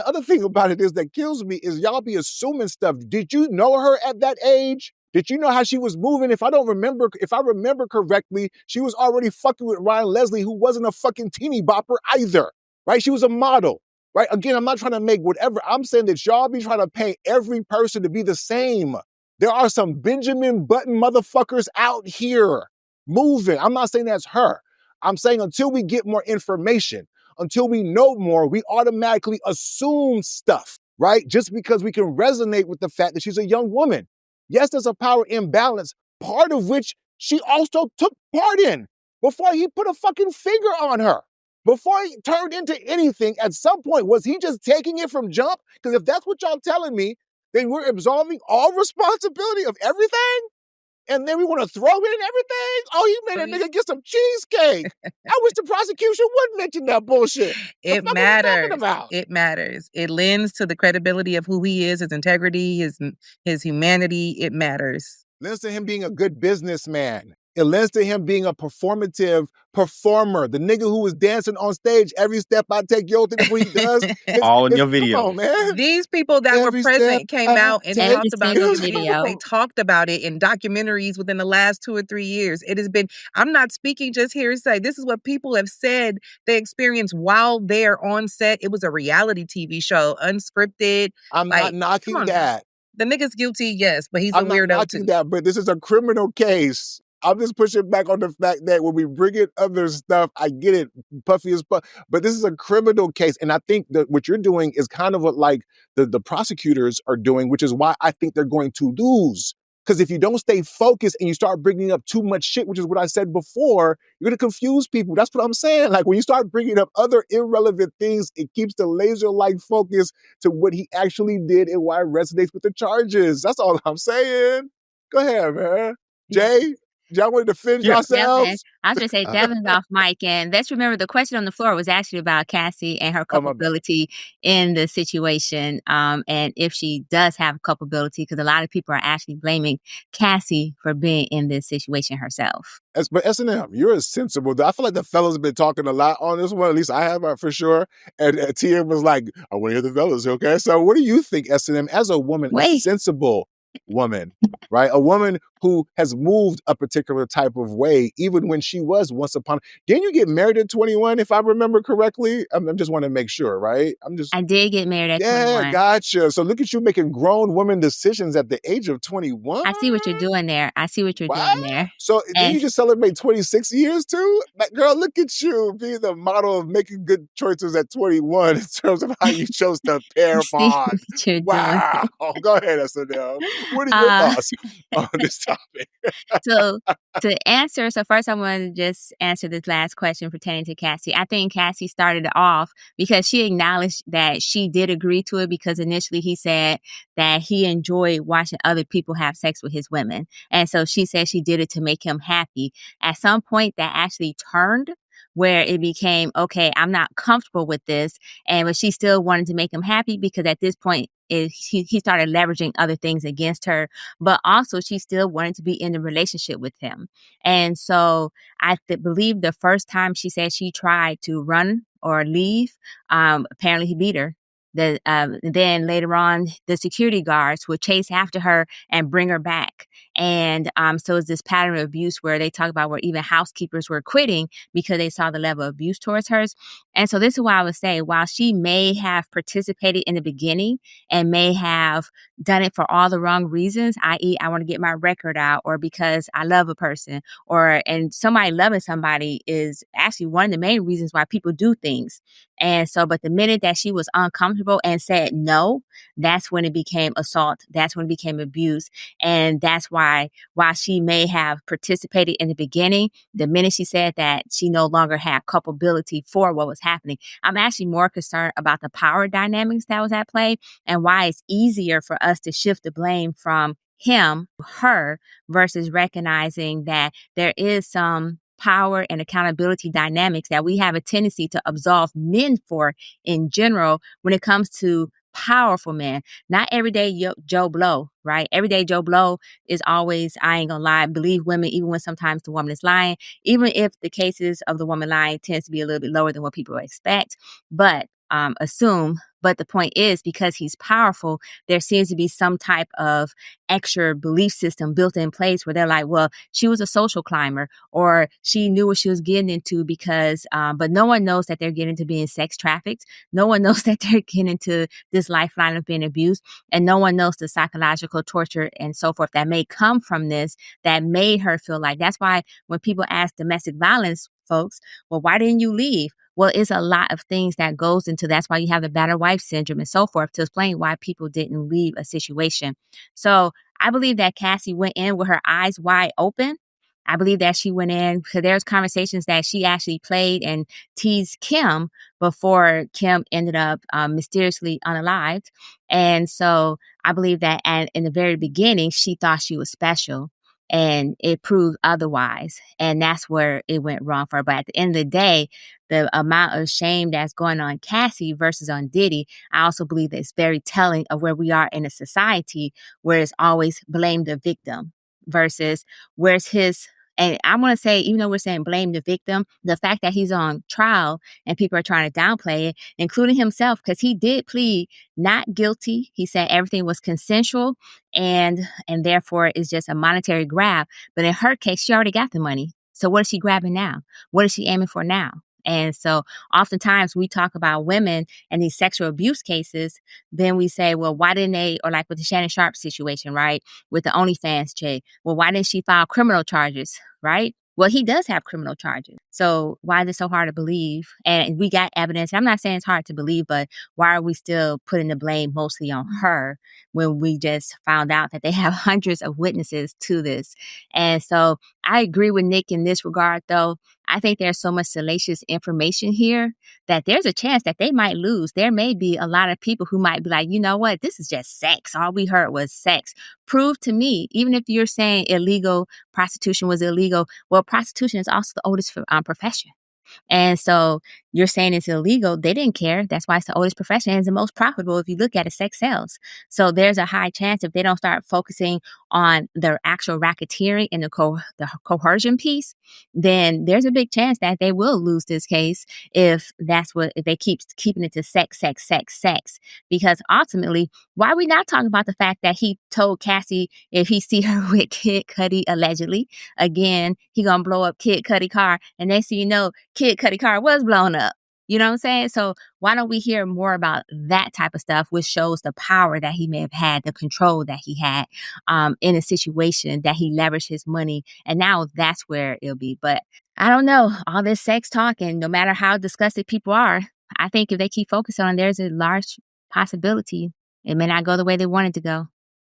the other thing about it is that kills me is y'all be assuming stuff. Did you know her at that age? Did you know how she was moving? If I remember correctly, she was already fucking with Ryan Leslie, who wasn't a fucking teeny bopper either, right? She was a model, right? Again, I'm not trying to make whatever. I'm saying that y'all be trying to paint every person to be the same. There are some Benjamin Button motherfuckers out here moving. I'm not saying that's her. I'm saying until we get more information, until we know more, we automatically assume stuff, right? Just because we can resonate with the fact that she's a young woman. Yes, there's a power imbalance, part of which she also took part in before he put a fucking finger on her. Before he turned into anything, at some point, was he just taking it from jump? Because if that's what y'all telling me, then we're absolving all responsibility of everything? And then we want to throw in everything? Oh, you made a nigga get some cheesecake. I wish the prosecution wouldn't mention that bullshit. It matters. It matters. It lends to the credibility of who he is, his integrity, his humanity. It matters. It lends to him being a good businessman. It lends to him being a performative performer. The nigga who was dancing on stage, every step I take, yo, think what he does. All in your video. Come on, man. These people that were present came out and talked about it. They talked about it in documentaries within the last 2 or 3 years. It has been, I'm not speaking just hearsay. This is what people have said they experienced while they're on set. It was a reality TV show, unscripted. I'm not knocking that. The nigga's guilty, yes, but he's a weirdo too. I'm not knocking that, but this is a criminal case. I'm just pushing back on the fact that when we bring in other stuff, I get it, puffy as puff, but this is a criminal case. And I think that what you're doing is kind of what like the prosecutors are doing, which is why I think they're going to lose. Because if you don't stay focused and you start bringing up too much shit, which is what I said before, you're going to confuse people. That's what I'm saying. Like when you start bringing up other irrelevant things, it keeps the laser-like focus to what he actually did and why it resonates with the charges. That's all I'm saying. Go ahead, man. Jay? Y'all want to defend yourselves? I was going to say Devin's off mic, and let's remember the question on the floor was actually about Cassie and her culpability in the situation, and if she does have culpability, because a lot of people are actually blaming Cassie for being in this situation herself. But S&M, you're a sensible. I feel like the fellas have been talking a lot on this one. At least I have for sure. And TM was like, I want to hear the fellas, okay? So what do you think, S&M, as a woman, a sensible woman, right? A woman who has moved a particular type of way, even when she was once upon. Didn't you get married at 21, if I remember correctly? I just want to make sure, right? I did get married at 21. Yeah, gotcha. So look at you making grown woman decisions at the age of 21. I see what you're doing there. Doing there. So did you just celebrate 26 years too? Like, girl, look at you being the model of making good choices at 21 in terms of how you chose to pair bond. Wow. Go ahead, SNL. What are your thoughts on this topic? So to answer, first I want to just answer this last question pertaining to Cassie. I think Cassie started it off because she acknowledged that she did agree to it, because initially he said that he enjoyed watching other people have sex with his women. And so she said she did it to make him happy. At some point that actually turned, where it became, okay, I'm not comfortable with this. But she still wanted to make him happy, because at this point, he started leveraging other things against her, but also she still wanted to be in the relationship with him. And so I believe the first time she said she tried to run or leave, apparently he beat her. Then later on, the security guards would chase after her and bring her back. And so it's this pattern of abuse where they talk about where even housekeepers were quitting because they saw the level of abuse towards hers. And so this is why I would say, while she may have participated in the beginning and may have done it for all the wrong reasons, i.e. I want to get my record out, or because I love a person, and somebody loving somebody is actually one of the main reasons why people do things. And so, but the minute that she was uncomfortable and said no, that's when it became assault. That's when it became abuse. And that's why, while she may have participated in the beginning, the minute she said that, she no longer had culpability for what was happening. I'm actually more concerned about the power dynamics that was at play, and why it's easier for us to shift the blame from him, her, versus recognizing that there is some power and accountability dynamics that we have a tendency to absolve men for in general when it comes to powerful men. Not everyday Joe Blow, right? Everyday Joe Blow is always, I ain't gonna lie, believe women even when sometimes the woman is lying, even if the cases of the woman lying tends to be a little bit lower than what people expect. But assume But the point is, because he's powerful, there seems to be some type of extra belief system built in place where they're like, well, she was a social climber, or she knew what she was getting into because, but no one knows that they're getting into being sex trafficked. No one knows that they're getting into this lifeline of being abused. And no one knows the psychological torture and so forth that may come from this that made her feel like. That's why when people ask domestic violence folks, well, why didn't you leave? Well, it's a lot of things that goes into that's why you have the battered wife syndrome and so forth to explain why people didn't leave a situation. So I believe that Cassie went in with her eyes wide open. I believe that she went in because there's conversations that she actually played and teased Kim before Kim ended up mysteriously unalived. And so I believe that in the very beginning, she thought she was special and it proved otherwise. And that's where it went wrong for her. But at the end of the day, the amount of shame that's going on Cassie versus on Diddy, I also believe that it's very telling of where we are in a society where it's always blame the victim versus where's his. And I want to say, even though we're saying blame the victim, the fact that he's on trial and people are trying to downplay it, including himself, because he did plead not guilty. He said everything was consensual and therefore it's just a monetary grab. But in her case, she already got the money. So what is she grabbing now? What is she aiming for now? And so oftentimes we talk about women and these sexual abuse cases, then we say, well, why didn't they, or like with the Shannon Sharp situation, right? With the OnlyFans chick, well, why didn't she file criminal charges, right? Well, he does have criminal charges. So why is it so hard to believe? And we got evidence. I'm not saying it's hard to believe, but why are we still putting the blame mostly on her when we just found out that they have hundreds of witnesses to this? And so I agree with Nick in this regard, though. I think there's so much salacious information here that there's a chance that they might lose. There may be a lot of people who might be like, you know what, this is just sex. All we heard was sex. Prove to me, even if you're saying illegal prostitution was illegal, well, prostitution is also the oldest profession. And so you're saying it's illegal. They didn't care. That's why it's the oldest profession and it's the most profitable if you look at it, sex sells. So there's a high chance if they don't start focusing on their actual racketeering and the coercion piece, then there's a big chance that they will lose this case if they keep keeping it to sex. Because ultimately, why are we not talking about the fact that he told Cassie if he see her with Kid Cudi allegedly, again, he gonna blow up Kid Cudi car, and next thing you know, Kid Cudi car was blown up. You know what I'm saying? So why don't we hear more about that type of stuff, which shows the power that he may have had, the control that he had in a situation that he leveraged his money. And now that's where it'll be. But I don't know. All this sex talk, and no matter how disgusted people are, I think if they keep focusing on, there's a large possibility it may not go the way they want it to go.